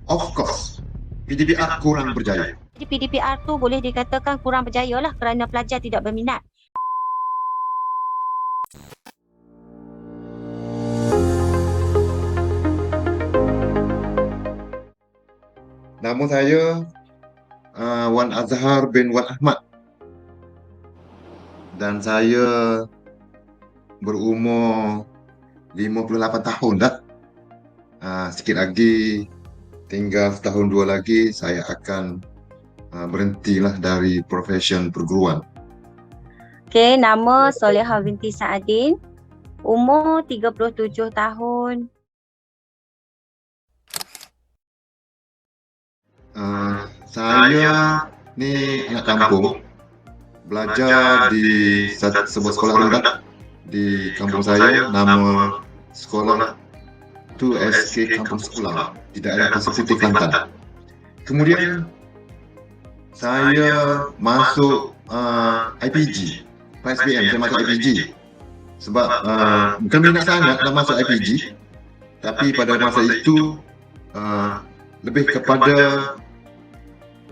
Of course, PDPR kurang berjaya. Jadi PDPR tu boleh dikatakan kurang berjaya lah kerana pelajar tidak berminat. Nama saya Wan Azhar bin Wan Ahmad dan saya berumur 58 tahun dah. Sikit lagi, tinggal setahun dua lagi saya akan berhentilah dari profesion perguruan. Okey, nama Solehah binti Saadin, umur 37 tahun. Saya ni anak kampung, belajar di sebuah sekolah rendah di kampung saya. Nama sekolah tu SK Kampung Sekolah di daerah Pasir Putih, Kelantan. Kemudian saya masuk IPG, PSBM. Saya masuk IPG sebab bukan minat sangat nak masuk IPG, tapi pada masa itu lebih kepada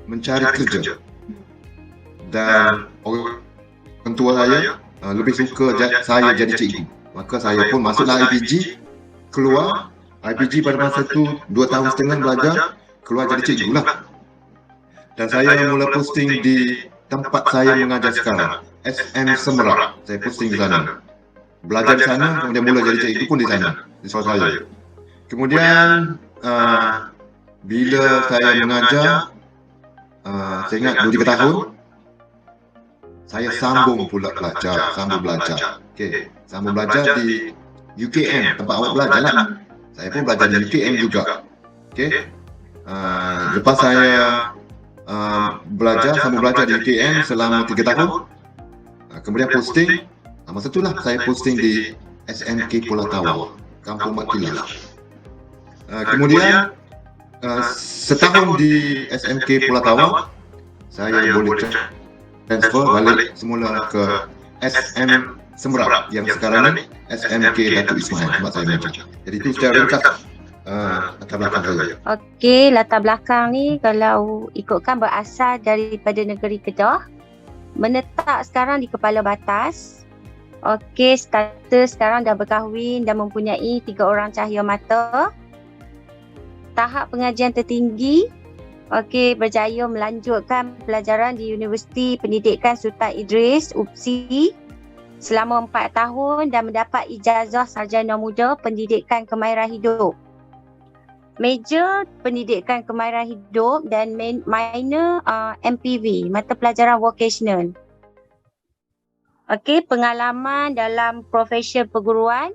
mencari kerja, dan orang tua saya lebih suka saya jadi cikgu. Maka saya pun masuklah IPG, keluar IPG pada masa itu 2 tahun setengah belajar, keluar jadi cikgu lah. Dan saya mula posting di tempat saya mengajar sekarang, SM Semerak. Saya posting di sana, belajar di sana, kemudian mula jadi cikgu pun di sana, di sekolah saya. Kemudian bila saya mengajar, saya ingat 2-3 tahun, saya sambung pula belajar, sambung belajar di UKM, tempat awak belajar lah. Saya pun belajar di UKM juga. Lepas saya sambung belajar di UKM selama 3 tahun, kemudian posting, masa itulah saya posting di SMK Pulau Tawau, Kampung Mat Kilah. Kemudian setahun di SMK Pulau Tawau, saya boleh transfer balik semula ke SM Semerak yang sekarang ni SMK Datuk Ismail, tempat saya mengajar. Jadi itu secara ringkas latar belakang saya. Okey, latar belakang ni kalau ikutkan berasal daripada negeri Kedah, menetap sekarang di Kepala Batas. Okey, status sekarang dah berkahwin dan mempunyai 3 orang cahaya mata. Tahap pengajian tertinggi, okey, berjaya melanjutkan pelajaran di Universiti Pendidikan Sultan Idris, UPSI selama 4 tahun dan mendapat ijazah Sarjana Muda Pendidikan Kemahiran Hidup. Major Pendidikan Kemahiran Hidup dan minor MPV, mata pelajaran vocational. Okey, pengalaman dalam profesi perguruan.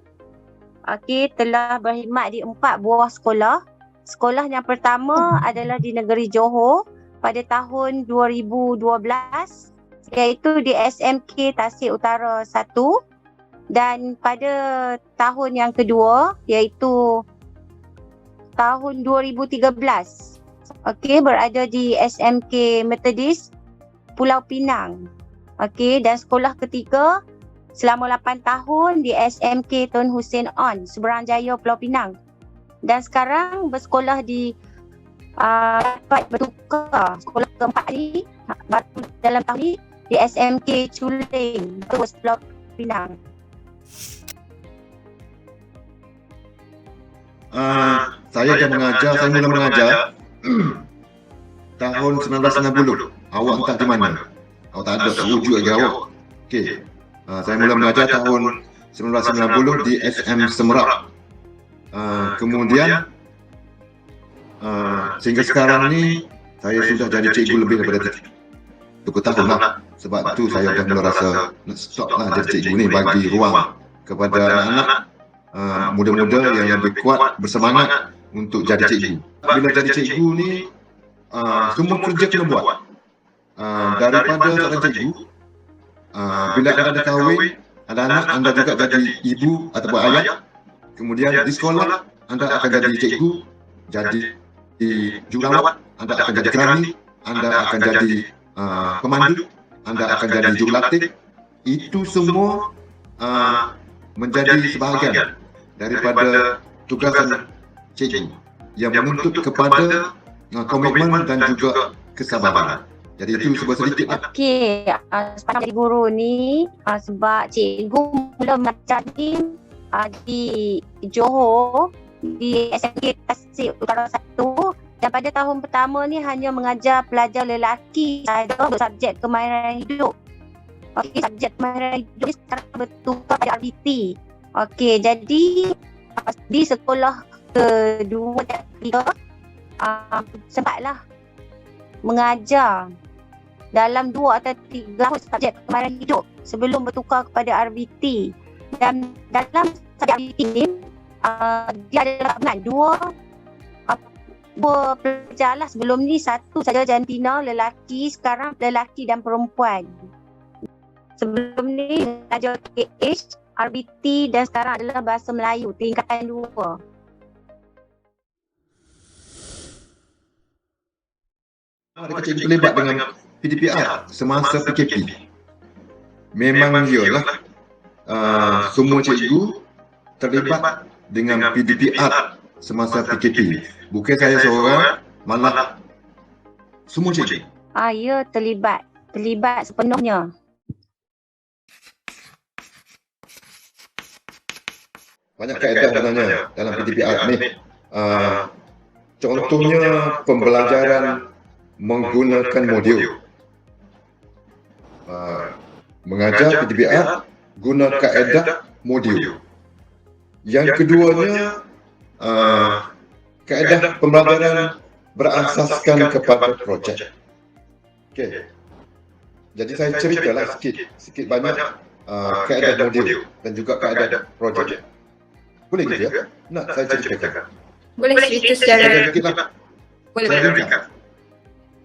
Okey, telah berkhidmat di 4 buah sekolah. Sekolah yang pertama adalah di negeri Johor pada tahun 2012, iaitu di SMK Tasik Utara 1, dan pada tahun yang kedua iaitu tahun 2013, okey, berada di SMK Methodist Pulau Pinang. Okey, dan sekolah ketiga selama 8 tahun di SMK Tun Hussein On, Seberang Jaya, Pulau Pinang. Dan sekarang bersekolah di bertukar sekolah keempat ni dalam tahun ni di SMK Chuling, Pulau Pinang. Saya mula mengajar tahun 1990. Awak entah di mana? Awak tak ada, tak wujud lagi awak. Okey. Saya mula mengajar tahun 1990 di SM Semerak. Kemudian sehingga sekarang ni saya sudah jadi cikgu lebih daripada 3 tahun lah. Sebab tu saya dah mula rasa nak stop lah jadi cikgu ni, bagi ruang kepada anak-anak muda-muda yang lebih kuat, bersemangat untuk jadi cikgu. Bila jadi cikgu ni, semua kerja kena buat. Daripada seorang cikgu, bila anda dah kahwin, ada anak, anda juga jadi ibu ataupun ayah. Kemudian di sekolah, anda akan jadi cikgu, jadi jururawat, anda akan jadi kerani, anda akan jadi pemandu, anda akan jadi jurulatih. Itu semua menjadi sebahagian daripada tugasan cikgu yang menuntut kepada komitmen dan juga kesabaran. Jadi itu sebab sedikit lah. Okey, sepanjang jadi guru ni sebab cikgu mula mengajar ni di Johor, di SMK Tasik Utara 1, dan pada tahun pertama ni hanya mengajar pelajar lelaki sahaja untuk subjek kemahiran hidup. Okey, subjek kemahiran hidup ni sekarang bertukar pada RBT. Okey, jadi di sekolah kedua dan ketiga sempatlah mengajar dalam 2 atau 3 subjek kemahiran hidup sebelum bertukar kepada RBT. Dan dalam subjek RBT ni dia ada dua pelajar lah. Sebelum ni satu saja jantina lelaki, sekarang lelaki dan perempuan. Sebelum ni mengajar KH, RBT dan sekarang adalah bahasa Melayu tingkatan 2. Adakah cikgu terlibat dengan PDPR semasa PKP? Memang iyalah. Semua cikgu terlibat dengan PDPR semasa PKP. Bukan saya seorang, malah semua cikgu. Ya, terlibat sepenuhnya. Banyak kaedah sebenarnya dalam PDPR ni. Contohnya pembelajaran menggunakan modul. Mengajar PDPR guna kaedah modul. Yang keduanya, kaedah pembelajaran berasaskan kepada projek. Okey. Jadi saya ceritalah sikit banyak kaedah modul dan juga kaedah projek. Boleh gitu ya? Nak saya ceritakan? Boleh cerita secara Sedikitlah. boleh.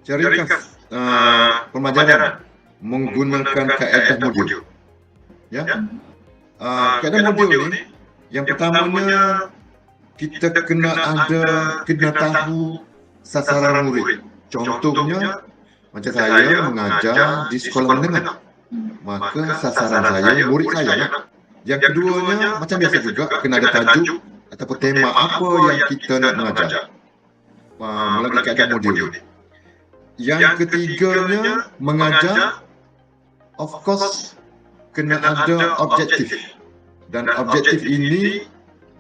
Saya ringkas pembelajaran menggunakan kaedah modul. Ya. Kaedah modul ni yang pertamanya kita kena tahu sasaran murid. Contohnya macam saya mengajar di sekolah menengah, maka sasaran saya murid saya lah. Yang keduanya macam biasa juga kena ada tajuk ataupun tema apa yang kita nak mengajar melalui kaedah modul. Yang ketiganya mengajar, of course, kena ada objektif. Dan objektif ini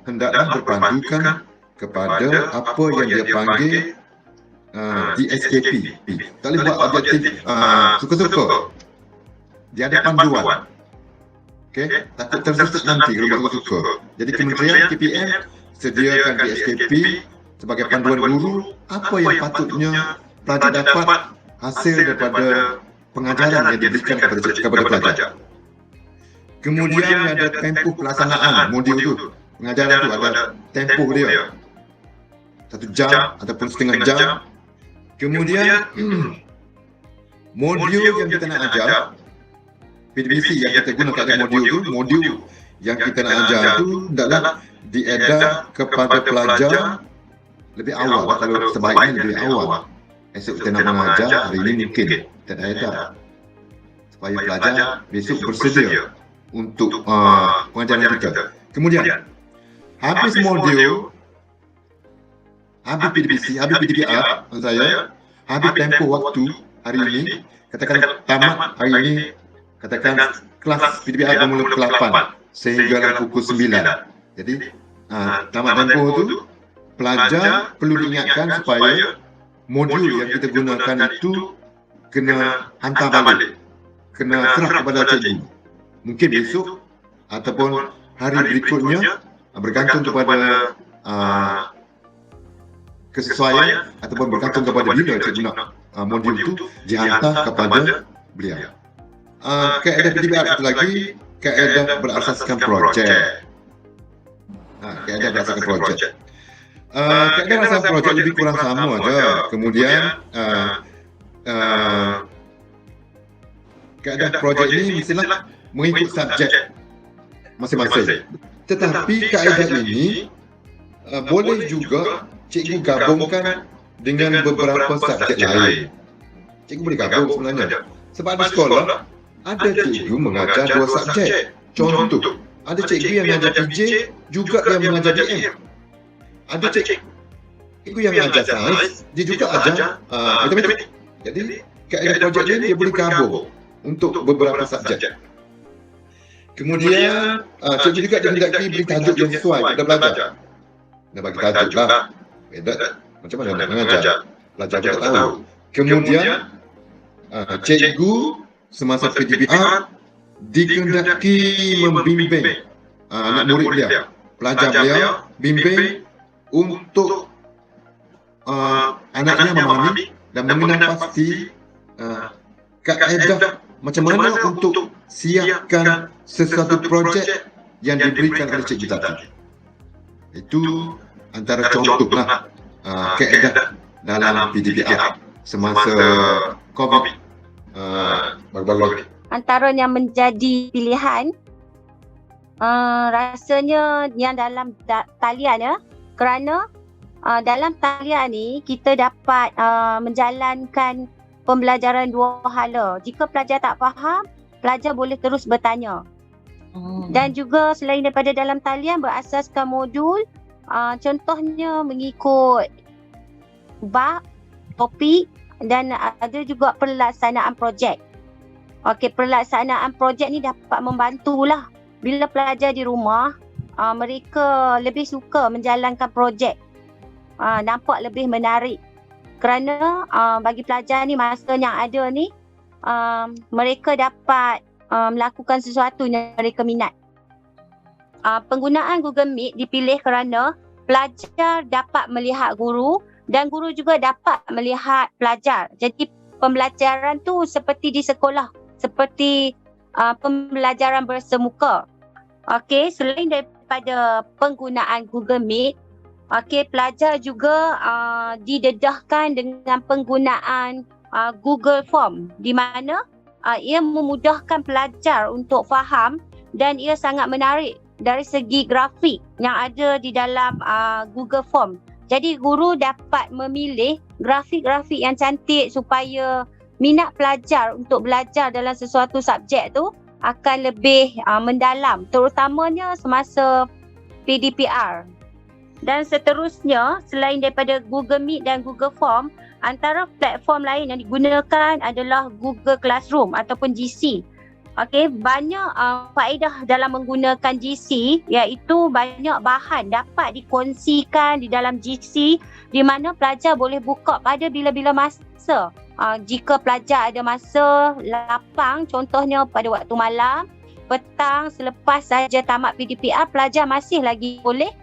hendaklah berpandukan kepada apa yang dia panggil DSKP. Tak boleh buat objektif suka-suka. Dia ada panduan. Okey, takut tersesat nanti kalau buat suka. Jadi Kementerian KPM sediakan DSKP sebagai panduan guru apa yang patutnya pelajar dapat hasil daripada pengajaran yang diberikan kepada pelajar. Kemudian ada tempoh pelaksanaan modul tu. Pengajaran tu ada tempoh dia. 1 jam ataupun setengah jam. Kemudian modul yang kita nak ajar, PDPC yang kita guna pada modul yang kita nak ajar tu hendaklah diedar kepada pelajar lebih awal. Kalau sebaiknya lebih awal. Esok kita nak mengajar, hari ini mungkin tak ada edar, supaya pelajar besok bersedia untuk pengajaran kita. Kemudian habis modul, habis PDPC, habis PDPR saya, habis tempoh waktu hari ini, katakan tamat hari ini, katakan kelas PDPR bermula pukul 8 sehingga pukul 9. Jadi tamat tempoh tu, pelajar perlu diingatkan supaya modul yang kita gunakan itu kena hantar balik, kena serah kepada cikgu. Mungkin besok ataupun hari berikutnya, bergantung kepada kesesuaian ataupun bergantung kepada bila cikgu nak modul itu dihantar kepada beliau. Kaedah PDPR satu lagi, kaedah berasaskan projek. Kaedah berasaskan projek. Kaedah berasaskan projek lebih kurang sama aja. Kemudian kaedah projek ini mestilah mengikut subjek masing-masing. Tetapi kaedah ini boleh juga cikgu gabungkan dengan beberapa subjek lain. Cikgu boleh gabung sebenarnya. Sebab di sekolah ada cikgu mengajar 2 subjek. Contoh, ada cikgu yang mengajar PJ juga yang mengajar DM. Ada cikgu yang ajar sains, dia juga ajar matematik. Jadi kaedah projek dia boleh cover untuk beberapa subjek. Kemudian cikgu juga dihendaki beri tajuk yang sesuai kepada pelajar. Dia bagi tajuk lah. Macam mana nak mengajar? Pelajar pun tak tahu. Kemudian cikgu semasa PDPR dikehendaki membimbing anak murid dia, pelajar beliau, bimbing untuk anaknya memahami dan mengenal pasti kaedah macam mana untuk siapkan sesuatu projek yang diberikan oleh cikgu tadi. Itu antara contohlah kaedah dalam PDPR semasa COVID baru-baru ini. Antara yang menjadi pilihan rasanya yang dalam talian ya, kerana dalam talian ni kita dapat menjalankan pembelajaran dua hala. Jika pelajar tak faham, pelajar boleh terus bertanya. Dan juga selain daripada dalam talian berasaskan modul, contohnya mengikut bab, topik dan ada juga pelaksanaan projek. Okey, pelaksanaan projek ni dapat membantulah bila pelajar di rumah, mereka lebih suka menjalankan projek. Nampak lebih menarik. Kerana bagi pelajar ni masa yang ada ni, mereka dapat melakukan sesuatu yang mereka minat. Penggunaan Google Meet dipilih kerana pelajar dapat melihat guru dan guru juga dapat melihat pelajar. Jadi pembelajaran tu seperti di sekolah, seperti pembelajaran bersemuka. Okey, selain daripada penggunaan Google Meet, okey, pelajar juga didedahkan dengan penggunaan Google Form di mana ia memudahkan pelajar untuk faham dan ia sangat menarik dari segi grafik yang ada di dalam Google Form. Jadi guru dapat memilih grafik-grafik yang cantik supaya minat pelajar untuk belajar dalam sesuatu subjek tu akan lebih mendalam, terutamanya semasa PDPR. Dan seterusnya, selain daripada Google Meet dan Google Form, antara platform lain yang digunakan adalah Google Classroom ataupun GC. Okey, banyak faedah dalam menggunakan GC, iaitu banyak bahan dapat dikongsikan di dalam GC di mana pelajar boleh buka pada bila-bila masa. Jika pelajar ada masa lapang, contohnya pada waktu malam, petang, selepas saja tamat PDPR, pelajar masih lagi boleh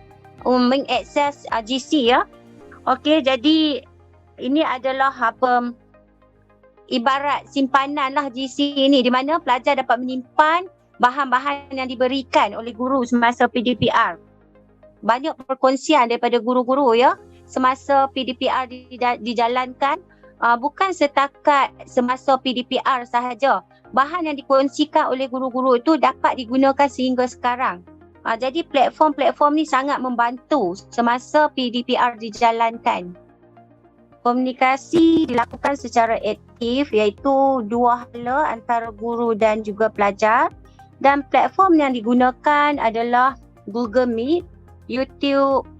mengakses GC ya. Okey, jadi ini adalah ibarat simpanan lah GC ini, di mana pelajar dapat menyimpan bahan-bahan yang diberikan oleh guru semasa PDPR. Banyak perkongsian daripada guru-guru ya semasa PDPR dijalankan. Bukan setakat semasa PDPR sahaja. Bahan yang dikongsikan oleh guru-guru itu dapat digunakan sehingga sekarang. Jadi platform-platform ni sangat membantu semasa PDPR dijalankan. Komunikasi dilakukan secara aktif, iaitu dua hala antara guru dan juga pelajar. Dan platform yang digunakan adalah Google Meet, YouTube,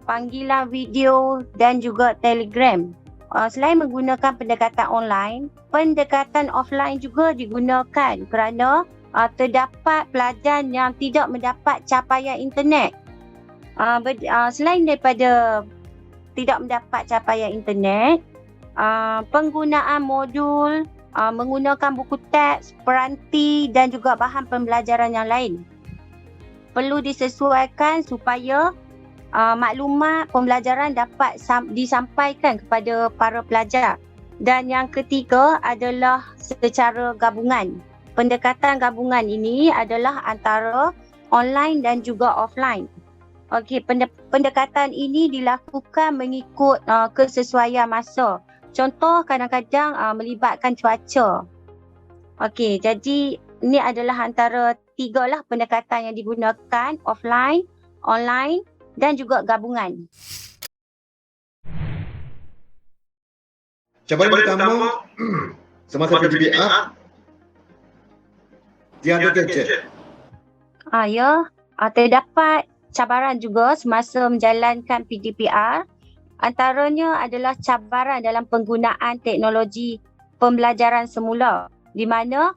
panggilan video dan juga Telegram. Selain menggunakan pendekatan online, pendekatan offline juga digunakan kerana terdapat pelajar yang tidak mendapat capaian internet. Selain daripada tidak mendapat capaian internet, penggunaan modul, menggunakan buku teks, peranti dan juga bahan pembelajaran yang lain perlu disesuaikan supaya maklumat pembelajaran dapat disampaikan kepada para pelajar. Dan yang ketiga adalah secara gabungan. Pendekatan gabungan ini adalah antara online dan juga offline. Okey, pendekatan ini dilakukan mengikut kesesuaian masa. Contoh kadang-kadang melibatkan cuaca. Okey, jadi ini adalah antara tiga lah pendekatan yang digunakan, offline, online dan juga gabungan. Cabaran pertama semasa PDPR, tiada gadget. Ya, terdapat cabaran juga semasa menjalankan PDPR. Antaranya adalah cabaran dalam penggunaan teknologi pembelajaran semula, di mana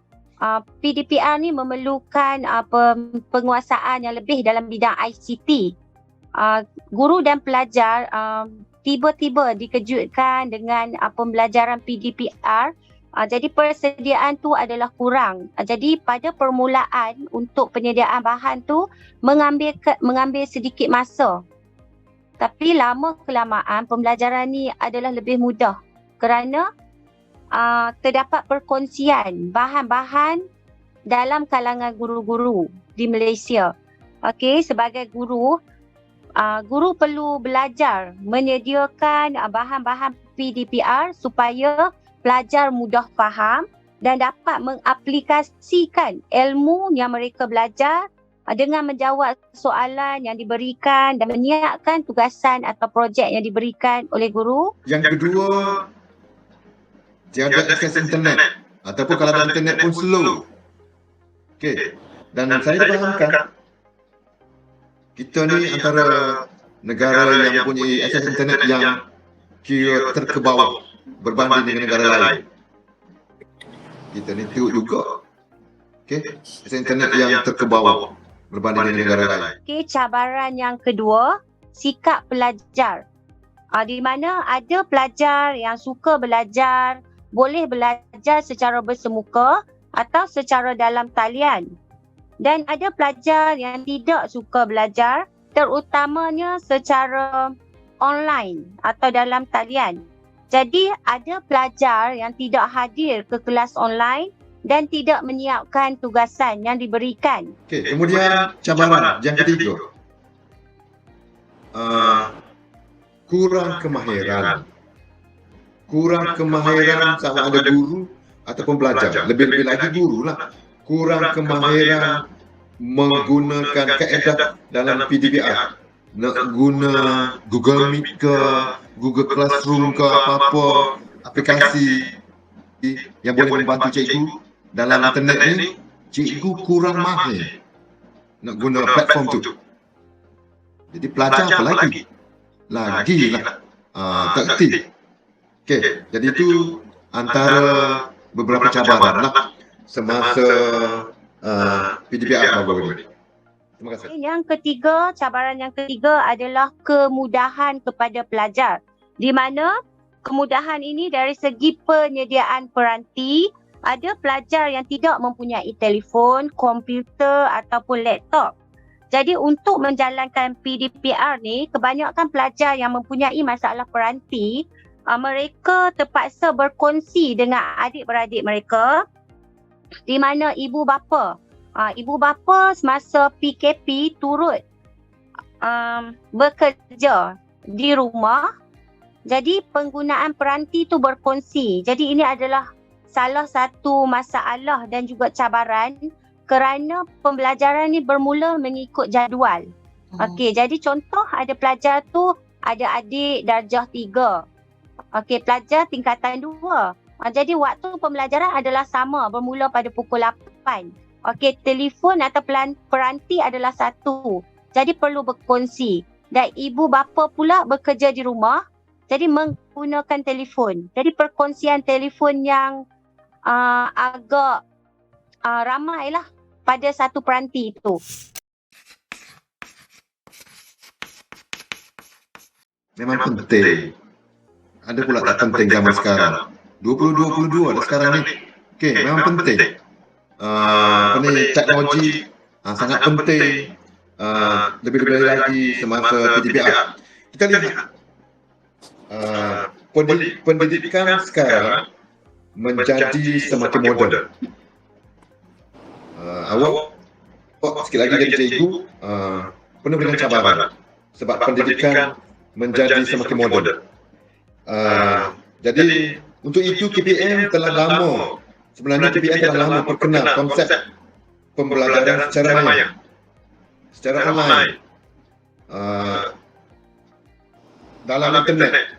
PDPR ni memerlukan penguasaan yang lebih dalam bidang ICT. Guru dan pelajar tiba-tiba dikejutkan dengan pembelajaran PDPR. Jadi persediaan tu adalah kurang. Jadi pada permulaan untuk penyediaan bahan tu mengambil sedikit masa. Tapi lama kelamaan pembelajaran ni adalah lebih mudah kerana terdapat perkongsian bahan-bahan dalam kalangan guru-guru di Malaysia. Okey, sebagai guru, guru perlu belajar menyediakan bahan-bahan PDPR supaya pelajar mudah faham dan dapat mengaplikasikan ilmu yang mereka belajar dengan menjawab soalan yang diberikan dan menyiapkan tugasan atau projek yang diberikan oleh guru. Yang kedua, tiada akses internet ataupun kalau ada internet pun slow. Okey. Dan saya fahamkan kita ni antara negara yang mempunyai akses internet yang kira terkebawah berbanding dengan negara lain. Kita ni tengok juga. Okey, akses internet yang terkebawah berbanding dengan negara lain. Okey, cabaran yang kedua, sikap pelajar. Di mana ada pelajar yang suka belajar, boleh belajar secara bersemuka atau secara dalam talian. Dan ada pelajar yang tidak suka belajar, terutamanya secara online atau dalam talian. Jadi ada pelajar yang tidak hadir ke kelas online dan tidak menyiapkan tugasan yang diberikan. Okey, kemudian cabaran yang ketiga. Kurang kemahiran. Kurang kemahiran sama ada guru ataupun pelajar. Lebih-lebih lagi guru lah. Kurang kemahiran menggunakan kaedah dalam PDPR. Nak guna Google Meet ke, Google Classroom ke apa-apa aplikasi yang boleh membantu cikgu dalam internet ni, cikgu kurang mahir nak guna platform tu. Jadi pelajar apa lagi? Lagilah tak aktif. Okey, jadi itu antara beberapa cabaran lah semasa PDPR baru ini. Terima kasih. Yang ketiga, cabaran yang ketiga adalah kemudahan kepada pelajar. Di mana kemudahan ini dari segi penyediaan peranti, ada pelajar yang tidak mempunyai telefon, komputer ataupun laptop. Jadi untuk menjalankan PDPR ni, kebanyakan pelajar yang mempunyai masalah peranti, mereka terpaksa berkongsi dengan adik-beradik mereka, di mana ibu bapa semasa PKP turut bekerja di rumah. Jadi penggunaan peranti tu berkongsi. Jadi ini adalah salah satu masalah dan juga cabaran kerana pembelajaran ni bermula mengikut jadual. Okey, jadi contoh ada pelajar tu ada adik darjah 3. Okey, pelajar tingkatan 2. Jadi waktu pembelajaran adalah sama, bermula pada pukul 8. Okey, telefon atau peranti adalah satu. Jadi perlu berkongsi. Dan ibu bapa pula bekerja di rumah, jadi menggunakan telefon. Jadi perkongsian telefon yang agak ramailah pada satu peranti itu. Memang penting. Ada pula tak penting zaman sekarang. 2022 dah sekarang ni. Okey, memang penting. Teknologi sangat penting. Lebih-lebih lagi semasa PDPR. Kita lihat pendidikan sekarang menjadi semakin moden. Awak sikit lagi jadi cikgu penuh dengan cabaran sebab pendidikan menjadi semakin moden. Jadi untuk itu KPM telah lama, sebenarnya KPM telah lama perkenal konsep pembelajaran secara maya, secara online, dalam internet.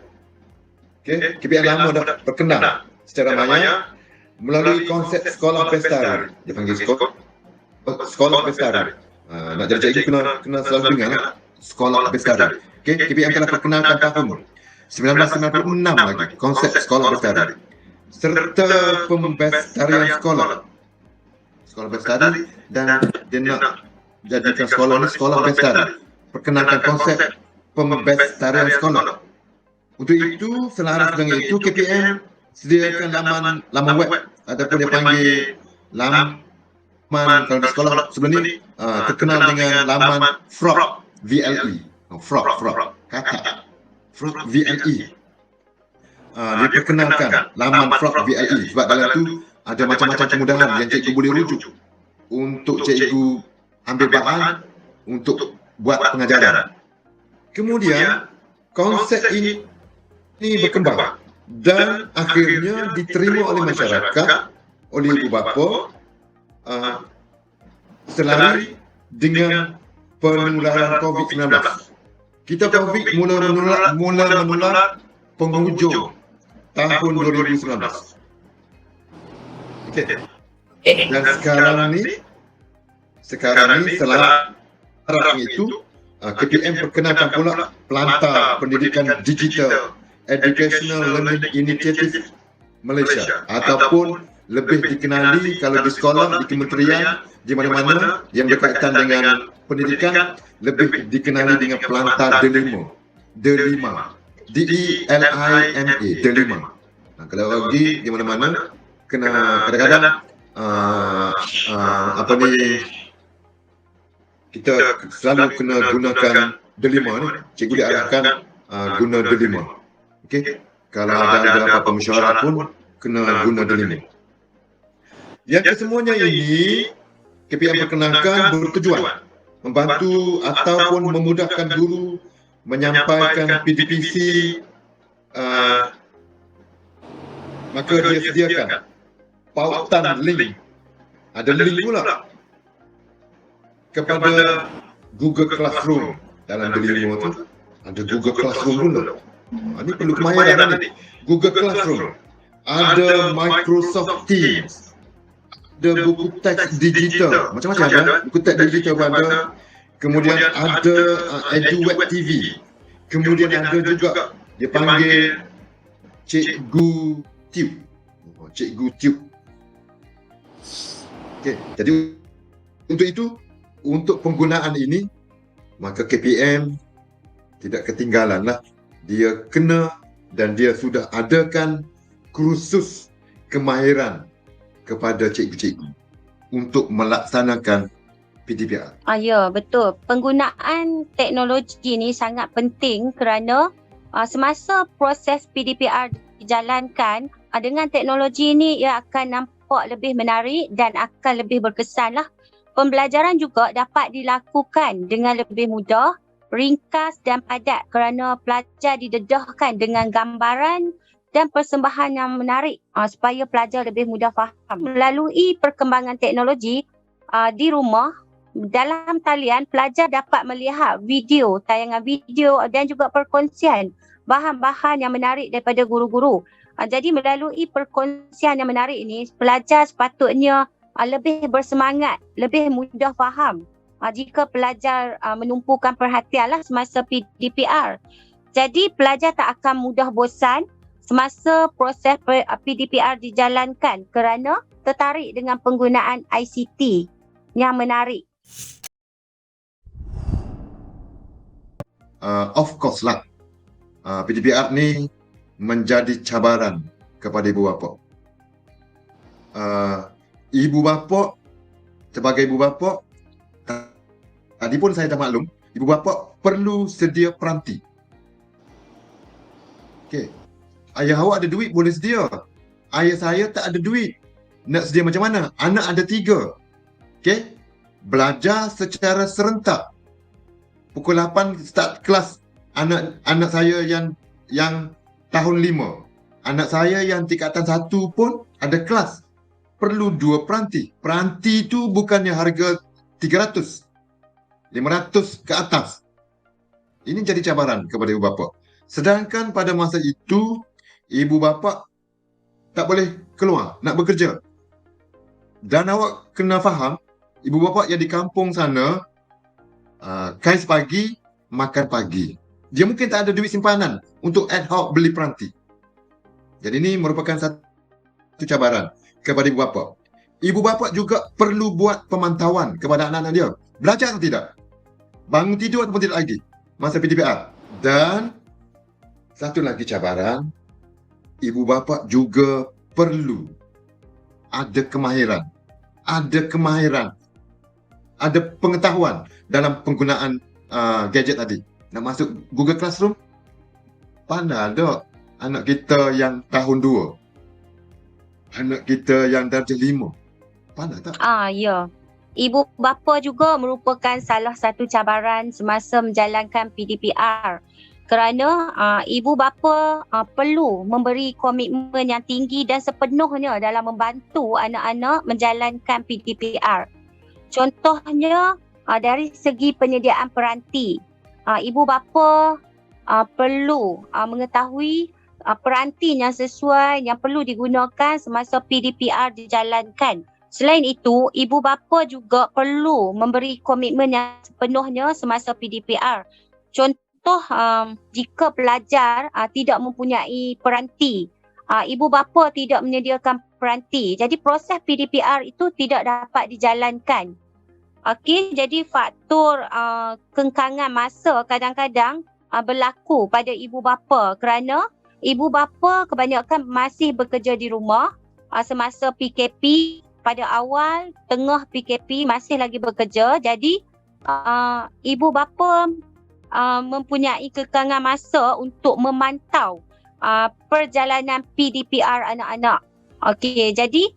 Okay? KPM lama dah perkenal secara maya melalui konsep sekolah pelestari. Dia panggil sekolah pelestari. Nak jadi cikgu kena selalu dengar sekolah pelestari. Okay? KPM telah perkenalkan tahun 1996 lagi konsep sekolah bestari serta pembestarian sekolah bestari, dan dia nak jadikan sekolah ni sekolah bestari, perkenalkan konsep pembestarian sekolah. Untuk itu, selaras dengan itu, KPM sediakan laman web ataupun dia panggil laman kalau di sekolah sebelum ni terkenal dengan laman Frog VLE. Frog kata Frog VLE. Dia perkenalkan laman Frog VLE sebab dalam tu ada macam-macam kemudahan yang cikgu boleh rujuk untuk cikgu ambil bahan untuk buat pengajaran. Kemudian konsep ini berkembang dan akhirnya diterima oleh masyarakat, oleh ibu bapa, selari dengan penularan COVID-19. Kita COVID mula menular penghujung tahun 2019. Okay. Dan sekarang ni selaras itu KPM perkenalkan pula Pelantar Pendidikan Digital Educational Learning Initiative Malaysia, ataupun lebih dikenali kalau di sekolah, di kementerian, di mana-mana yang berkaitan dengan pendidikan, lebih dikenali dengan Pelantar Delima, DELIMA, DELIMA. Kalau lagi di mana-mana kena kadang-kadang kita selalu kena gunakan DELIMA ni. Cikgu diarahkan guna DELIMA. Okey, kalau ada apa-apa mesyuarat pun kena guna DELIMA. Yang kesemuanya ini KPM perkenalkan bertujuan membantu ataupun memudahkan guru menyampaikan PDPC, maka dia sediakan pautan link, ada link pula kepada Google Classroom. Dalam DELIMA tu ada Google Classroom pula. Ini perlu kemahiran ni. Google Classroom, ada Microsoft Teams, ada buku teks digital, macam-macam ada. Buku teks digital ada. Kemudian ada EduWeb TV. Kemudian ada juga dia panggil Cikgu Tube. Cikgu Tube. Okey, jadi untuk itu, untuk penggunaan ini, maka KPM tidak ketinggalan lah. Dia kena dan dia sudah adakan kursus kemahiran kepada cikgu-cikgu untuk melaksanakan PDPR. Ya, betul. Penggunaan teknologi ni sangat penting kerana semasa proses PDPR dijalankan, dengan teknologi ni ia akan nampak lebih menarik dan akan lebih berkesan lah. Pembelajaran juga dapat dilakukan dengan lebih mudah, ringkas dan padat kerana pelajar didedahkan dengan gambaran dan persembahan yang menarik supaya pelajar lebih mudah faham. Melalui perkembangan teknologi di rumah, dalam talian, pelajar dapat melihat video, tayangan video dan juga perkongsian bahan-bahan yang menarik daripada guru-guru. Jadi melalui perkongsian yang menarik ini, pelajar sepatutnya lebih bersemangat, lebih mudah faham jika pelajar menumpukan perhatian lah semasa PDPR. Jadi pelajar tak akan mudah bosan semasa proses PDPR dijalankan kerana tertarik dengan penggunaan ICT yang menarik. Of course lah, PDPR ni menjadi cabaran kepada ibu bapa. Ibu bapa, sebagai ibu bapa, tadi pun saya dah maklum, ibu bapa perlu sedia peranti. Okey. Ayah awak ada duit, boleh sedia. Ayah saya tak ada duit. Nak sedia macam mana? Anak ada 3. Okey. Belajar secara serentak. Pukul 8 start kelas anak saya yang tahun 5. Anak saya yang tingkatan 1 pun ada kelas. Perlu 2 peranti. Peranti tu bukannya harga 300. 500 ke atas. Ini jadi cabaran kepada ibu bapa. Sedangkan pada masa itu, ibu bapa tak boleh keluar nak bekerja. Dan awak kena faham, ibu bapa yang di kampung sana, kais pagi, makan pagi. dia mungkin tak ada duit simpanan untuk ad hoc beli peranti. Jadi ini merupakan satu cabaran kepada ibu bapa. Ibu bapa juga perlu buat pemantauan kepada anak-anak dia. Belajar atau tidak? Bangun tidur ataupun tidak lagi masa PDPR. Dan satu lagi cabaran, ibu bapa juga perlu ada kemahiran, ada pengetahuan dalam penggunaan gadget tadi. Nak masuk Google Classroom, pandai ada anak kita yang tahun 2, anak kita yang darjah 5. Pandai tak? Ya. Ibu bapa juga merupakan salah satu cabaran semasa menjalankan PDPR. Kerana ibu bapa perlu memberi komitmen yang tinggi dan sepenuhnya dalam membantu anak-anak menjalankan PDPR. Contohnya dari segi penyediaan peranti. Ibu bapa perlu mengetahui peranti yang sesuai yang perlu digunakan semasa PDPR dijalankan. Selain itu, ibu bapa juga perlu memberi komitmen yang sepenuhnya semasa PDPR. Contoh, jika pelajar tidak mempunyai peranti, ibu bapa tidak menyediakan peranti, jadi proses PDPR itu tidak dapat dijalankan. Okey, jadi faktor kengkangan masa kadang-kadang berlaku pada ibu bapa kerana ibu bapa kebanyakan masih bekerja di rumah semasa PKP. Pada awal, tengah PKP masih lagi bekerja, jadi ibu bapa mempunyai kekangan masa untuk memantau perjalanan PDPR anak-anak. Okey, jadi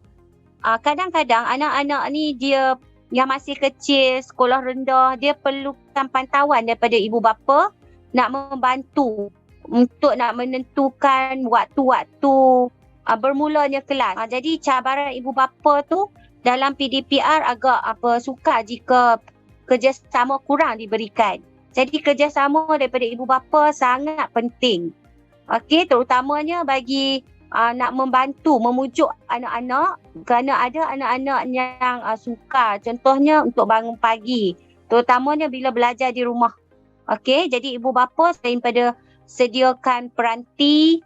kadang-kadang anak-anak ni dia yang masih kecil, sekolah rendah, dia perlukan pantauan daripada ibu bapa nak membantu untuk nak menentukan waktu-waktu bermulanya kelas. Jadi cabaran ibu bapa tu dalam PDPR agak sukar jika kerjasama kurang diberikan. Jadi kerjasama daripada ibu bapa sangat penting. Okey, terutamanya bagi nak membantu memujuk anak-anak kerana ada anak-anak yang sukar, contohnya untuk bangun pagi, terutamanya bila belajar di rumah. Okey, jadi ibu bapa selain pada sediakan peranti,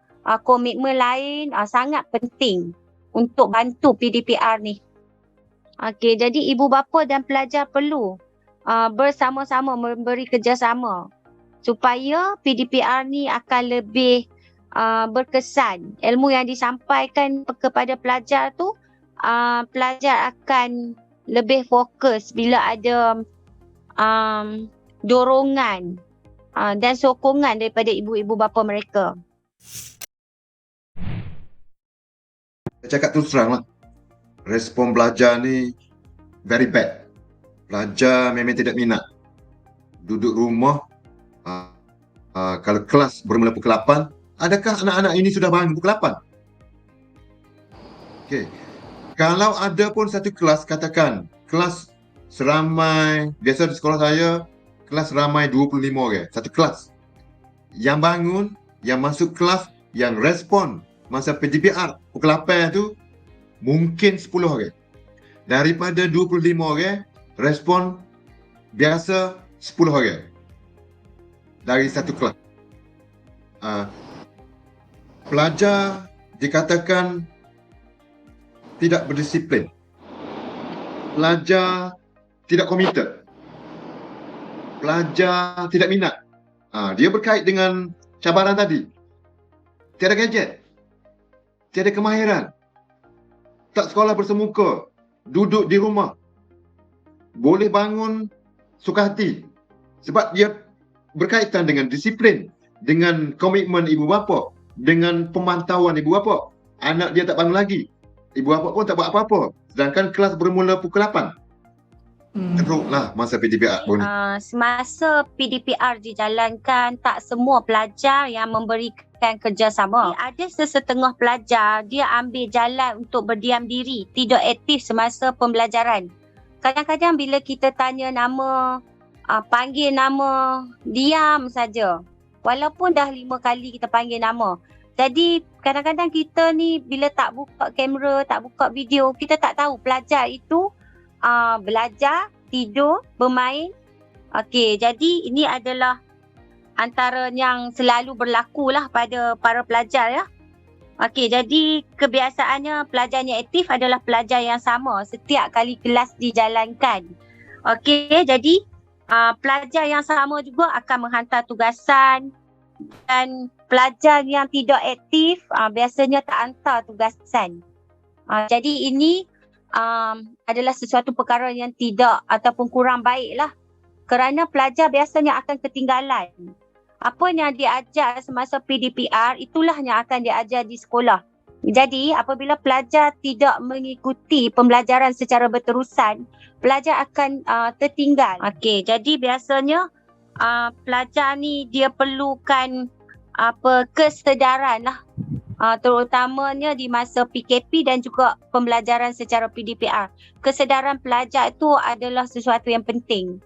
komitmen lain sangat penting untuk bantu PDPR ni. Okey, jadi ibu bapa dan pelajar perlu bersama-sama memberi kerjasama supaya PDPR ni akan lebih berkesan. Ilmu yang disampaikan kepada pelajar tu, pelajar akan lebih fokus bila ada dorongan dan sokongan daripada ibu-ibu bapa mereka. Saya cakap terus terang lah, respon belajar ni very bad. Pelajar memang tidak minat. Duduk rumah, kalau kelas bermula pukul 8, adakah anak-anak ini sudah bangun pukul 8? Okey. Kalau ada pun satu kelas, katakan kelas seramai, biasa di sekolah saya, kelas ramai 25 orang, satu kelas. Yang bangun, yang masuk kelas, yang respon masa PDPR pukul 8 tu mungkin 10 orang. Daripada 25 orang, respon biasa 10 orang dari satu kelas. Pelajar dikatakan tidak berdisiplin. Pelajar tidak komited. Pelajar tidak minat. Dia berkait dengan cabaran tadi. Tiada gadget. Tiada kemahiran. Tak sekolah bersemuka. Duduk di rumah. Boleh bangun suka hati. Sebab dia berkaitan dengan disiplin, dengan komitmen ibu bapa, dengan pemantauan ibu bapa. Anak dia tak bangun lagi. Ibu bapa pun tak buat apa-apa. Sedangkan kelas bermula pukul 8. Teruklah masa PDPR pun. Semasa PDPR dijalankan, tak semua pelajar yang memberikan kerjasama. Ada sesetengah pelajar, dia ambil jalan untuk berdiam diri, tidak aktif semasa pembelajaran. Kadang-kadang bila kita tanya nama, panggil nama, diam saja. Walaupun dah 5 kali kita panggil nama. Jadi kadang-kadang kita ni bila tak buka kamera, tak buka video, kita tak tahu pelajar itu belajar, tidur, bermain. Okey, jadi ini adalah antara yang selalu berlaku lah pada para pelajar ya. Okey, jadi kebiasaannya pelajar yang aktif adalah pelajar yang sama setiap kali kelas dijalankan. Okey, jadi pelajar yang sama juga akan menghantar tugasan, dan pelajar yang tidak aktif biasanya tak hantar tugasan. Jadi ini adalah sesuatu perkara yang tidak ataupun kurang baik lah. Kerana pelajar biasanya akan ketinggalan. Apa yang diajar semasa PDPR itulah yang akan diajar di sekolah. Jadi apabila pelajar tidak mengikuti pembelajaran secara berterusan, pelajar akan tertinggal. Okey, jadi biasanya pelajar ni dia perlukan kesedaran lah. Terutamanya di masa PKP dan juga pembelajaran secara PDPR. Kesedaran pelajar itu adalah sesuatu yang penting.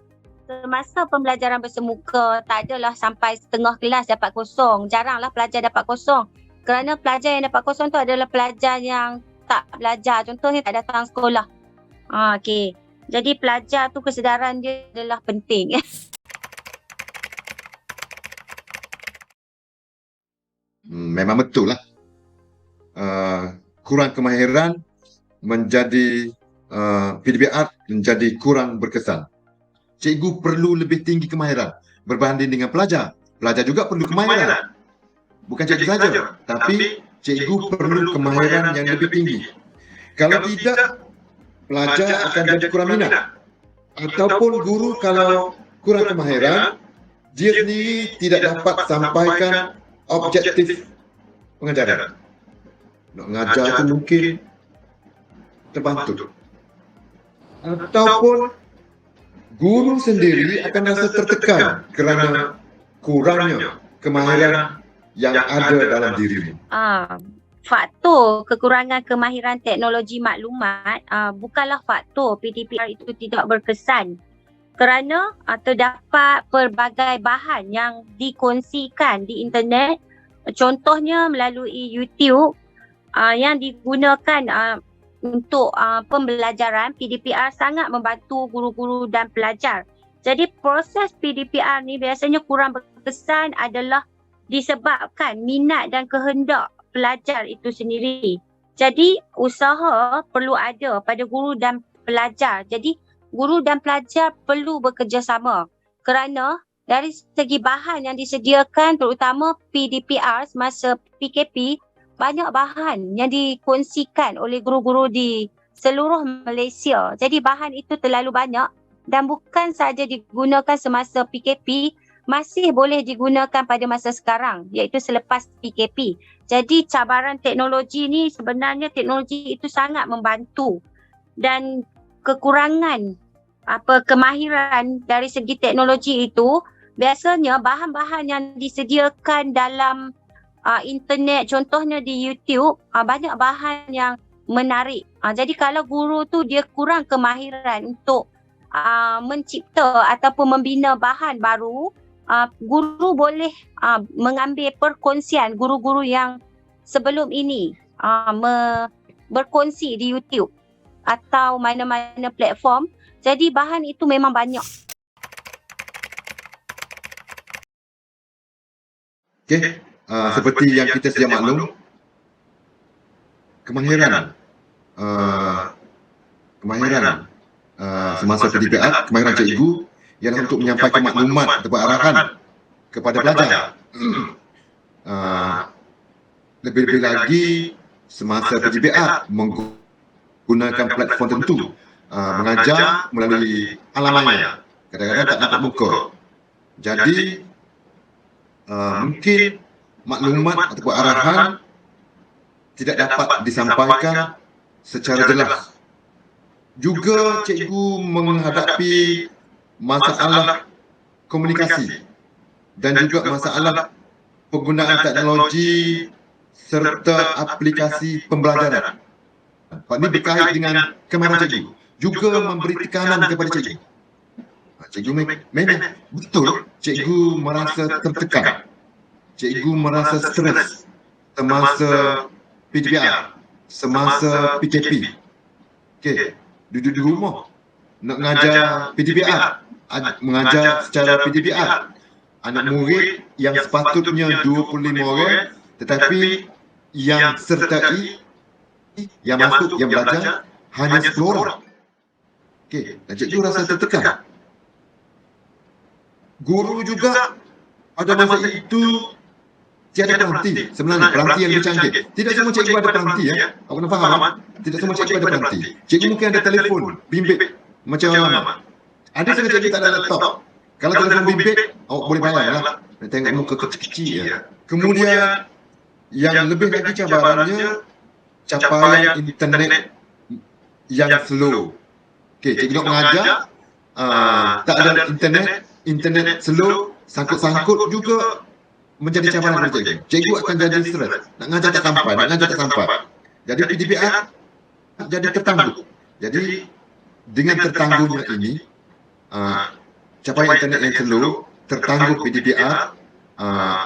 Semasa pembelajaran bersemuka, tak adalah sampai setengah kelas dapat kosong. Jaranglah pelajar dapat kosong. Kerana pelajar yang dapat kosong tu adalah pelajar yang tak belajar. Contohnya tak datang sekolah. Okey. Jadi pelajar tu kesedaran dia adalah penting. Memang betul lah. Kurang kemahiran menjadi PDPR menjadi kurang berkesan. Cikgu perlu lebih tinggi kemahiran berbanding dengan pelajar. Pelajar juga perlu kemahiran. Bukan cikgu saja, tapi cikgu perlu kemahiran yang lebih tinggi. Kalau tidak, pelajar akan jadi kurang minat. Ataupun guru kalau kurang kemahiran, dia sendiri tidak dapat sampaikan objektif pengajaran. Nak mengajar itu mungkin terbantu. Ataupun guru sendiri akan rasa tertekan kerana kurangnya kemahiran yang ada dalam dirinya. Faktor kekurangan kemahiran teknologi maklumat bukanlah faktor PDPR itu tidak berkesan. Kerana terdapat pelbagai bahan yang dikongsikan di internet, contohnya melalui YouTube yang digunakan untuk pembelajaran. PDPR sangat membantu guru-guru dan pelajar. Jadi proses PDPR ni biasanya kurang berkesan adalah disebabkan minat dan kehendak pelajar itu sendiri. Jadi usaha perlu ada pada guru dan pelajar. Jadi guru dan pelajar perlu bekerjasama kerana dari segi bahan yang disediakan, terutama PDPR semasa PKP, banyak bahan yang dikongsikan oleh guru-guru di seluruh Malaysia. Jadi bahan itu terlalu banyak dan bukan sahaja digunakan semasa PKP, masih boleh digunakan pada masa sekarang, iaitu selepas PKP. Jadi cabaran teknologi ni sebenarnya teknologi itu sangat membantu, dan kekurangan kemahiran dari segi teknologi itu biasanya bahan-bahan yang disediakan dalam internet, contohnya di YouTube, banyak bahan yang menarik. Jadi kalau guru tu dia kurang kemahiran untuk mencipta ataupun membina bahan baru, guru boleh mengambil perkongsian guru-guru yang sebelum ini berkongsi di YouTube atau mana-mana platform. Jadi bahan itu memang banyak. Okey, seperti yang kita sedia maklum, kemahiran semasa PDPR, kemahiran cikgu ialah untuk menyampaikan maklumat atau arahan kepada pelajar. Lebih-lebih lagi semasa PDPR menggunakan platform tertentu, mengajar melalui alam maya, kadang-kadang tak nampak muka. Jadi mungkin maklumat ataupun arahan tidak dapat disampaikan secara jelas. Juga cikgu menghadapi masalah komunikasi dan juga masalah penggunaan teknologi serta aplikasi pembelajaran. Ini berkait dengan kemahiran cikgu. Juga memberi tekanan kepada cikgu. Cikgu memang betul, cikgu merasa tertekan. Cikgu merasa stres semasa PDPR, semasa PKP. Okey, duduk di rumah nak mengajar PDPR, mengajar secara PDPR. anak murid yang sepatutnya 25 orang, tetapi yang sertai, yang masuk, yang belajar hanya 10 orang. Okey, dan cikgu rasa tertekan. Guru juga pada masa itu tiada peranti. Sebenarnya peranti yang lebih canggih. Tidak semua cikgu ada peranti ya. Awak kena faham? Tidak semua cikgu ada peranti. Cikgu mungkin ada telefon bimbit macam orang lama. Ada setengah cikgu tak ada laptop. Kalau telefon bimbit, awak boleh bayanglah. Nak tengok muka kecil-kecil ya. Kemudian yang lebih lagi cabarannya capaian internet yang slow. Okey, cikgu nak mengajar, tak ada internet slow, sangkut-sangkut juga menjadi cabaran bagi cikgu. Cikgu akan jadi stres. Nak ngajar tak sampai. Jadi PDPR jadi tertangguh. Jadi dengan tertangguhnya ini, capaian internet yang slow, tertangguh PDPR,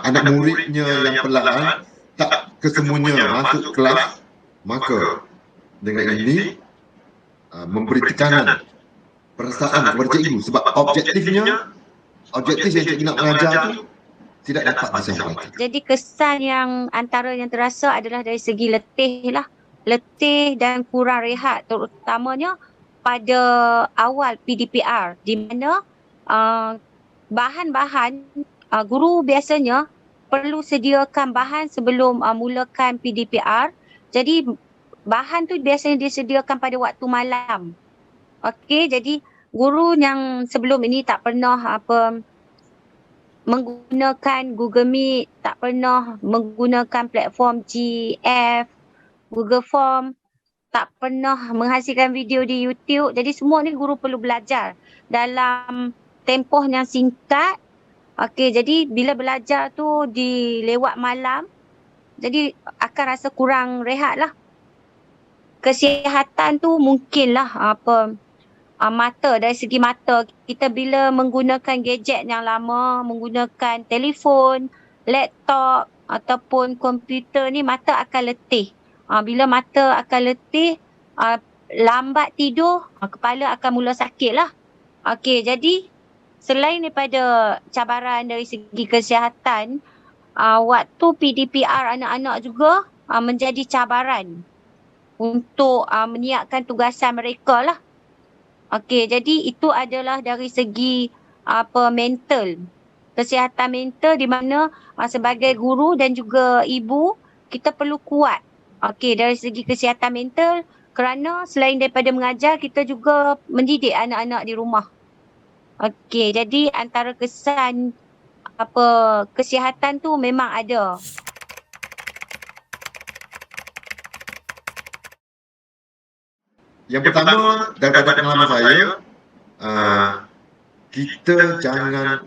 anak muridnya yang perlahan tak kesemuanya masuk kelas, maka dengan ini memberi tekanan perasaan kepada cikgu sebab objektif yang cikgu nak mengajar tu tidak dapat disampaikan. Jadi kesan yang antara yang terasa adalah dari segi letih lah. Letih dan kurang rehat, terutamanya pada awal PDPR di mana bahan-bahan guru biasanya perlu sediakan bahan sebelum mulakan PDPR. Jadi bahan tu biasanya disediakan pada waktu malam. Okey, jadi guru yang sebelum ini tak pernah menggunakan Google Meet, tak pernah menggunakan platform GF, Google Form, tak pernah menghasilkan video di YouTube. Jadi semua ni guru perlu belajar dalam tempoh yang singkat. Okey, jadi bila belajar tu di lewat malam, jadi akan rasa kurang rehat lah. Kesihatan tu mungkinlah mata, dari segi mata kita bila menggunakan gadget yang lama, menggunakan telefon, laptop ataupun komputer ni, mata akan letih. Bila mata akan letih, lambat tidur, kepala akan mula sakit lah. Okey, jadi selain daripada cabaran dari segi kesihatan, waktu PDPR anak-anak juga menjadi cabaran untuk menyiapkan tugasan mereka lah. Okey, jadi itu adalah dari segi mental, kesihatan mental di mana sebagai guru dan juga ibu kita perlu kuat. Okey, dari segi kesihatan mental kerana selain daripada mengajar kita juga mendidik anak-anak di rumah. Okey, jadi antara kesan kesihatan tu memang ada. Yang pertama, daripada pengalaman saya, kita jangan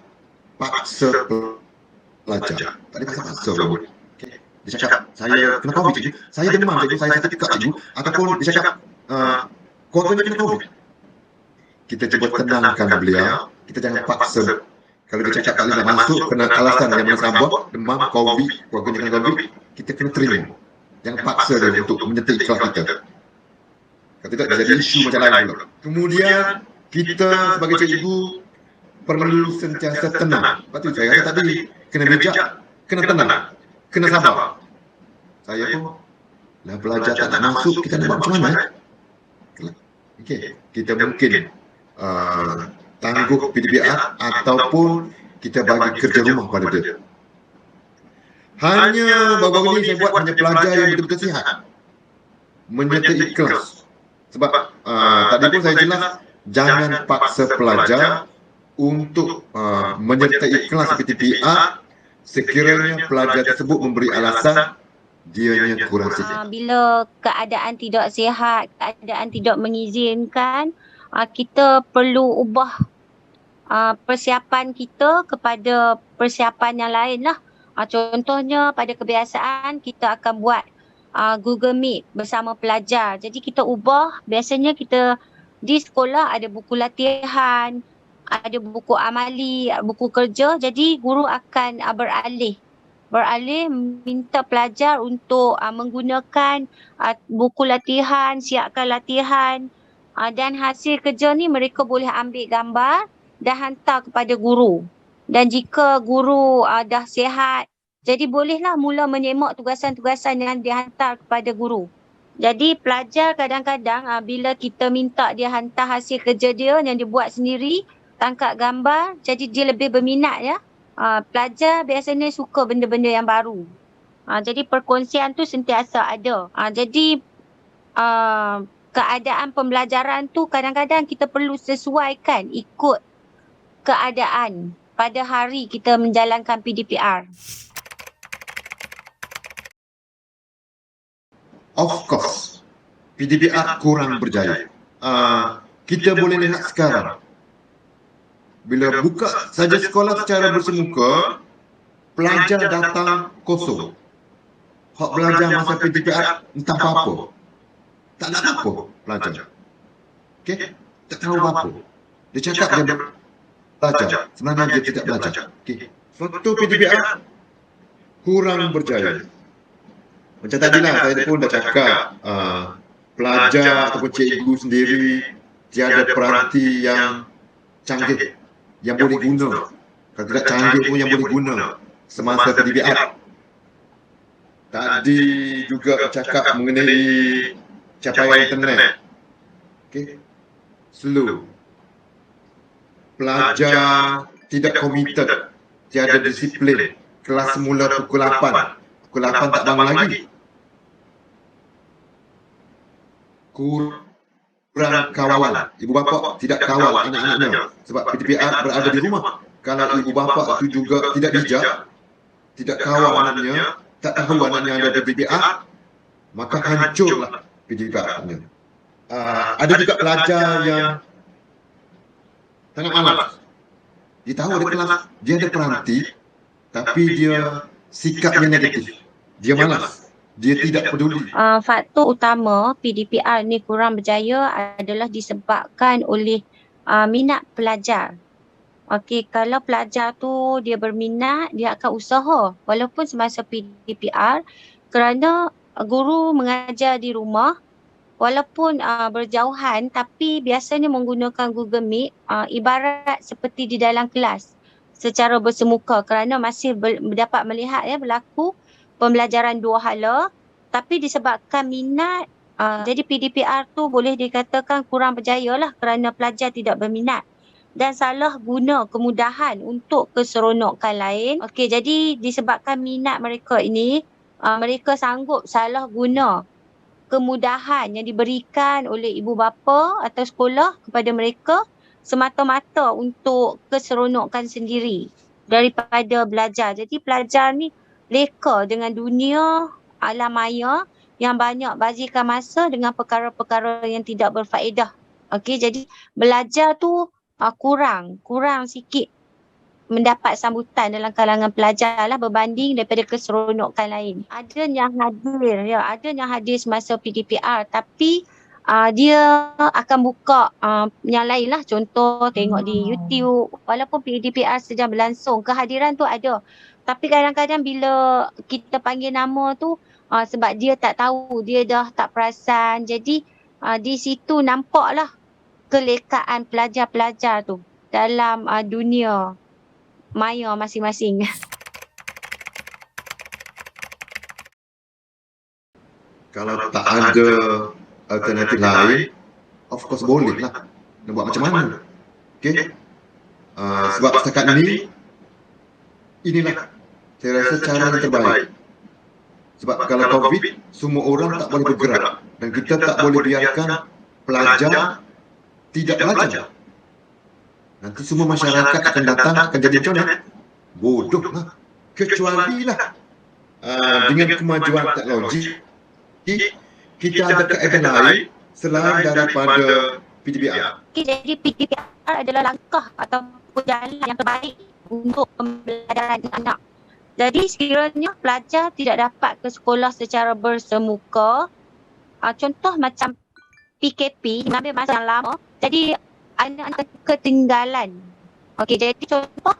paksa pelajar. Tak ada paksa pun. Okay. Dia cakap, saya kena COVID cikgu, saya demam cikgu, saya sakit tekak cikgu, ataupun dia cakap, keluarganya kena COVID. Kita cuba tenangkan beliau, kita jangan paksa. Kalau dia cakap tak boleh nak masuk, kena alasan yang menasabah, demam, COVID, keluarganya kena COVID, kita kena terima. Jangan paksa dia untuk menyertai kelas kita. Kalau tidak, jadi isu macam lain pula. Kemudian, kita sebagai cikgu perlu sentiasa tenang. Lepas tu saya kata tadi, kena bijak, kena tenang, kena sabar. Saya pun, lah pelajar tak nak masuk, kita nak buat macam mana? Okey, kita mungkin tangguh PDPR ataupun kita bagi kerja rumah pada dia. Hanya baru-baru ni saya buat hanya pelajar yang betul-betul sihat, menyertai kelas. Sebab tadi pun saya jelas, jangan paksa pelajar untuk menyertai kelas PDPR sekiranya pelajar tersebut memberi alasan dianya kurang sihat. Bila keadaan tidak sihat, keadaan tidak mengizinkan, kita perlu ubah persiapan kita kepada persiapan yang lain lah. Contohnya pada kebiasaan kita akan buat Google Meet bersama pelajar. Jadi kita ubah, biasanya kita di sekolah ada buku latihan, ada buku amali, buku kerja. Jadi guru akan beralih minta pelajar untuk menggunakan buku latihan, siapkan latihan, dan hasil kerja ni mereka boleh ambil gambar dan hantar kepada guru. Dan jika guru dah sihat, jadi bolehlah mula menyemak tugasan-tugasan yang dihantar kepada guru. Jadi pelajar kadang-kadang bila kita minta dia hantar hasil kerja dia yang dia buat sendiri, tangkap gambar, jadi dia lebih berminat ya. Pelajar biasanya suka benda-benda yang baru. Jadi perkongsian tu sentiasa ada. Jadi keadaan pembelajaran tu kadang-kadang kita perlu sesuaikan ikut keadaan pada hari kita menjalankan PDPR. Of course, PDPR kurang berjaya. Kita boleh lihat sekarang. Bila buka saja sekolah secara bersemuka, pelajar datang kosong. Hak belajar masa PDPR entah apa-apa. Tak nak apa pelajar. Okey? Tak tahu apa. Dia cakap dia belajar. Sebenarnya dia tidak belajar. Okey. Suatu PDPR kurang berjaya. Macam tadilah saya pun dah cakap, pelajar ataupun cikgu sendiri tiada peranti yang canggih yang boleh guna. Kalau tidak canggih pun yang boleh guna semasa PDPR. Tadi juga cakap mengenai capaian internet. Okey. Slow. Pelajar tidak komited, tiada disiplin. Kelas semula pukul 8. Pukul 8 tak bangun lagi. Kurang kawal. Ibu bapa tidak kawal anak-anaknya sebab PDPR berada di rumah. Kalau ibu bapa itu juga tidak bijak, tidak kawal anaknya, tak tahu anaknya ada PDPR, maka hancurlah PDPR-nya. Ada juga pelajar yang sangat malas. Dia tahu ada kelas, dia ada peranti, tapi dia sikapnya negatif. Dia malas. Dia tidak peduli. Faktor utama PDPR ni kurang berjaya adalah disebabkan oleh minat pelajar. Okey, kalau pelajar tu dia berminat, dia akan usaha walaupun semasa PDPR kerana guru mengajar di rumah walaupun berjauhan tapi biasanya menggunakan Google Meet ibarat seperti di dalam kelas secara bersemuka kerana masih dapat melihat berlaku pembelajaran dua hala tapi disebabkan minat jadi PDPR tu boleh dikatakan kurang berjaya lah kerana pelajar tidak berminat dan salah guna kemudahan untuk keseronokan lain. Okey, jadi disebabkan minat mereka ini mereka sanggup salah guna kemudahan yang diberikan oleh ibu bapa atau sekolah kepada mereka semata-mata untuk keseronokan sendiri daripada belajar. Jadi pelajar ni leka dengan dunia alam maya yang banyak bazikan masa dengan perkara-perkara yang tidak berfaedah. Okey, jadi belajar tu kurang sikit mendapat sambutan dalam kalangan pelajar lah berbanding daripada keseronokan lain. Ada yang hadir semasa PDPR tapi dia akan buka yang lain lah, contoh tengok di YouTube walaupun PDPR sedang berlangsung, kehadiran tu ada. Tapi kadang-kadang bila kita panggil nama tu sebab dia tak tahu, dia dah tak perasan, jadi di situ nampaklah kelekaan pelajar-pelajar tu dalam dunia maya masing-masing. Kalau tak ada alternatif lain, of course boleh lah. Nak buat macam mana? Okay? Sebab setakat ni, inilah saya rasa cara yang terbaik. Sebab kalau COVID, semua orang tak boleh bergerak. Dan kita tak boleh biarkan pelajar tidak belajar. Nanti semua masyarakat akan datang, akan jadi macam mana? Bodoh lah. Kecuali lah dengan kemajuan teknologi, kita ada kaedah lain selain daripada PDPR. Okay, jadi PDPR adalah langkah ataupun jalan yang terbaik untuk pembelajaran anak. Jadi sekiranya pelajar tidak dapat ke sekolah secara bersemuka, contoh macam PKP, mengambil masa yang lama, jadi anak ketinggalan. Okey, jadi contoh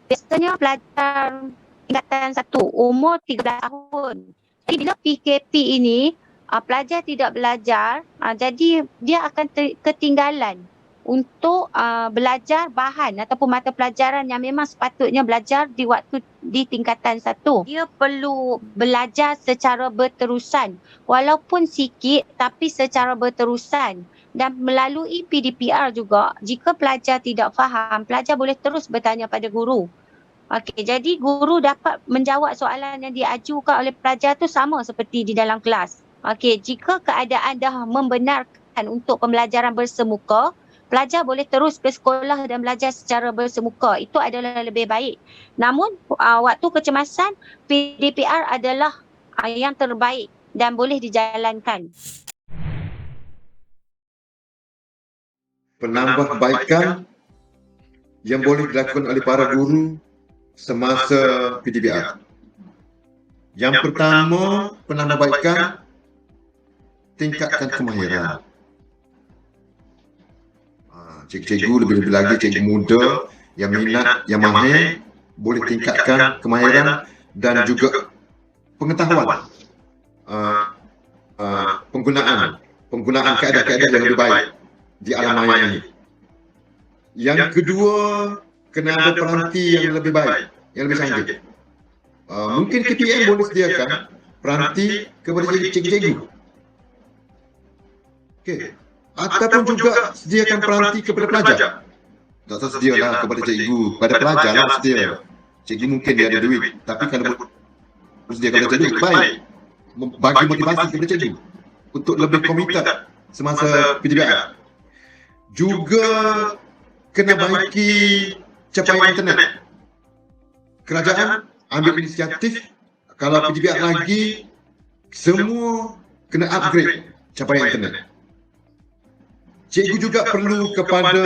biasanya pelajar tingkatan 1 umur 13 tahun. Jadi bila PKP ini pelajar tidak belajar, jadi dia akan ketinggalan untuk belajar bahan ataupun mata pelajaran yang memang sepatutnya belajar di tingkatan 1. Dia perlu belajar secara berterusan, walaupun sikit tapi secara berterusan. Dan melalui PDPR juga, jika pelajar tidak faham, pelajar boleh terus bertanya pada guru. Okey, jadi guru dapat menjawab soalan yang diajukan oleh pelajar tu sama seperti di dalam kelas. Okey, jika keadaan dah membenarkan untuk pembelajaran bersemuka, pelajar boleh terus ke sekolah dan belajar secara bersemuka. Itu adalah lebih baik. Namun, waktu kecemasan, PDPR adalah yang terbaik dan boleh dijalankan. Penambahbaikan yang boleh dilakukan oleh para guru semasa PDPR. Yang pertama, penambahbaikan tingkatkan kemahiran. Cikgu-cikgu, lebih-lebih lagi cikgu muda yang minat, yang mahir, boleh tingkatkan kemahiran dan juga pengetahuan penggunaan kaedah-kaedah yang lebih baik di alam maya ini. Yang kedua, kena ada peranti yang lebih baik, yang lebih canggih. Mungkin KPM boleh sediakan peranti kepada cikgu-cikgu. Okey. Ataupun juga sediakan peranti kepada pelajar. Tak usah sedialah kepada cikgu, pada pelajar lah sedia. Cikgu mungkin dia ada duit, tapi kalau sediakan kepada cikgu, baik. Bagi motivasi kepada cikgu untuk lebih komited semasa PDPR. Juga kena baiki capaian internet. Kerajaan ambil inisiatif, kalau PDPR lagi, semua kena upgrade capaian internet. Cikgu juga perlu kepada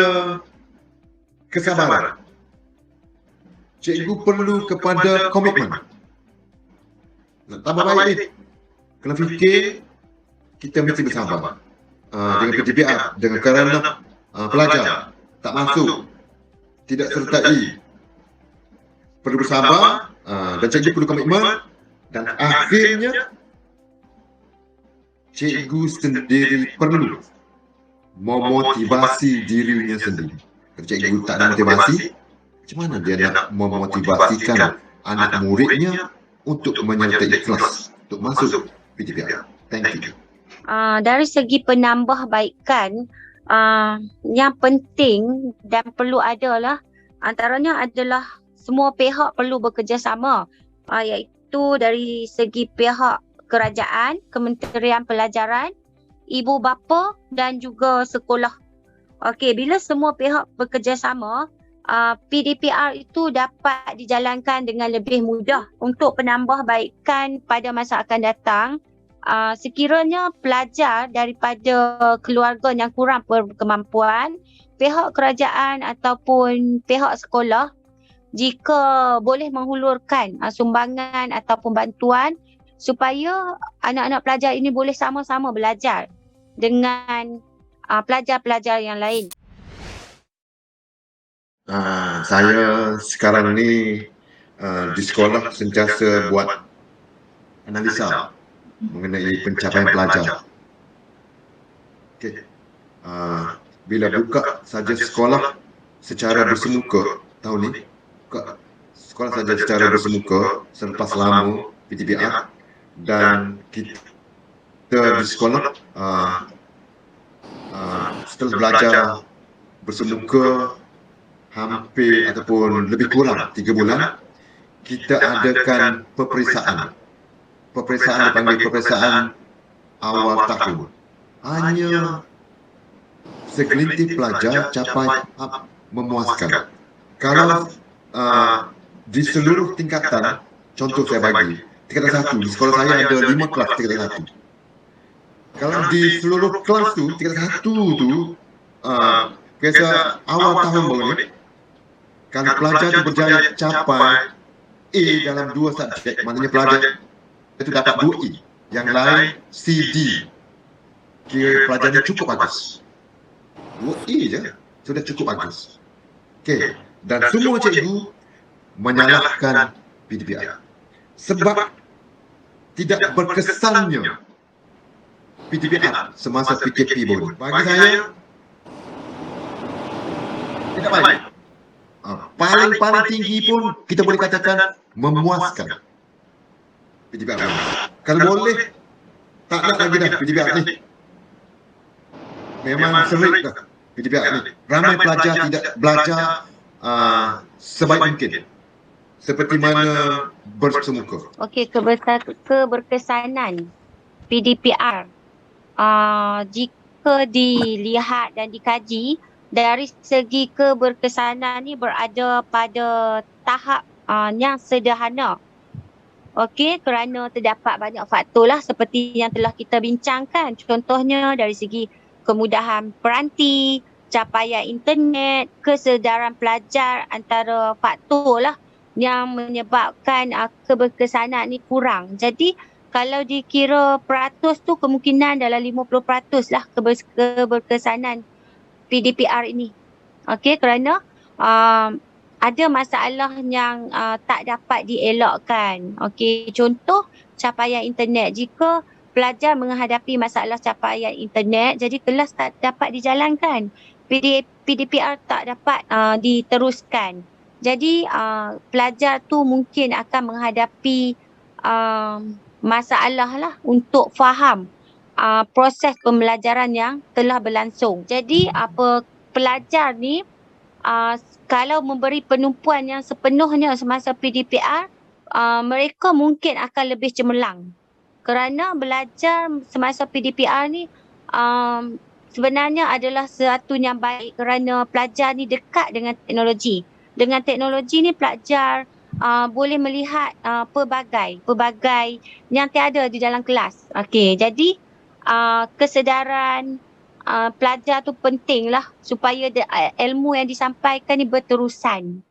kesabaran. Cikgu perlu kepada komitmen. Nak tambah baik ni, kena fikir kita mesti bersabar dengan PDPR, dengan kerana pelajar tak masuk, tidak sertai. Perlu bersabar dan cikgu perlu komitmen, dan akhirnya cikgu sendiri perlu memotivasi dirinya sendiri. Kalau cikgu tak ada motivasi, macam mana dia nak memotivasikan anak muridnya untuk menyertai kelas, untuk masuk PDPR? Thank you. Dari segi penambahbaikan, yang penting dan perlu adalah, antaranya adalah semua pihak perlu bekerjasama, iaitu dari segi pihak kerajaan, Kementerian Pelajaran, ibu bapa dan juga sekolah. Okey, bila semua pihak bekerjasama, PDPR itu dapat dijalankan dengan lebih mudah. Untuk penambahbaikan pada masa akan datang, sekiranya pelajar daripada keluarga yang kurang berkemampuan, pihak kerajaan ataupun pihak sekolah jika boleh menghulurkan sumbangan ataupun bantuan supaya anak-anak pelajar ini boleh sama-sama belajar dengan pelajar-pelajar yang lain. Saya sekarang ni di sekolah sentiasa buat analisa mengenai pencapaian pelajar. Okay. Bila buka saja sekolah secara bersemuka tahun ni, buka sekolah saja secara bersemuka selepas lama PDPR, dan kita di sekolah setelah belajar bersemuka hampir ataupun lebih kurang 3 bulan, kita adakan peperiksaan dipanggil peperiksaan awal tahun. Hanya segelintir pelajar capai memuaskan. Kalau di seluruh tingkatan, contoh saya bagi, tingkatan 1, di sekolah saya ada 5 kelas tingkatan 1. Kalau di seluruh kelas tu, tingkatan 1 tu, biasa awal tahun baru ni, kalau pelajar tu berjaya capai A dalam 2 subjek, maknanya pelajar itu dapat 2 E, yang lain C, D, kira pelajarnya cukup bagus. 2 E je, sudah cukup bagus. Okey, dan semua cikgu menyalahkan PDPR sebab tidak berkesannya PDPR semasa PKP baru. Bagi saya, tidak baik. Paling tinggi pun kita boleh katakan memuaskan PDPR ini. Kalau boleh, tak nak lagi dah PDPR ni. Memang serik dah PDPR ni. Ramai pelajar tidak belajar sebaik mungkin. Seperti mana bersemuka. Okey, keberkesanan PDPR jika dilihat dan dikaji dari segi keberkesanan ni berada pada tahap yang sederhana. Okey, kerana terdapat banyak faktor lah seperti yang telah kita bincangkan. Contohnya dari segi kemudahan peranti, capaian internet, kesedaran pelajar, antara faktor lah yang menyebabkan keberkesanan ni kurang. Jadi kalau dikira peratus tu kemungkinan dalam 50% lah keberkesanan PDPR ini. Okey, kerana ada masalah yang tak dapat dielakkan. Okey, contoh capaian internet. Jika pelajar menghadapi masalah capaian internet, jadi kelas tak dapat dijalankan. PDPR tak dapat diteruskan. Jadi pelajar tu mungkin akan menghadapi masalah lah untuk faham proses pembelajaran yang telah berlangsung. Jadi pelajar ni kalau memberi penumpuan yang sepenuhnya semasa PDPR, mereka mungkin akan lebih cemerlang. Kerana belajar semasa PDPR ni sebenarnya adalah sesuatu yang baik kerana pelajar ni dekat dengan teknologi. Dengan teknologi ni pelajar boleh melihat pelbagai yang tiada di dalam kelas. Okey, jadi kesedaran pelajar tu penting lah supaya ilmu yang disampaikan ni berterusan.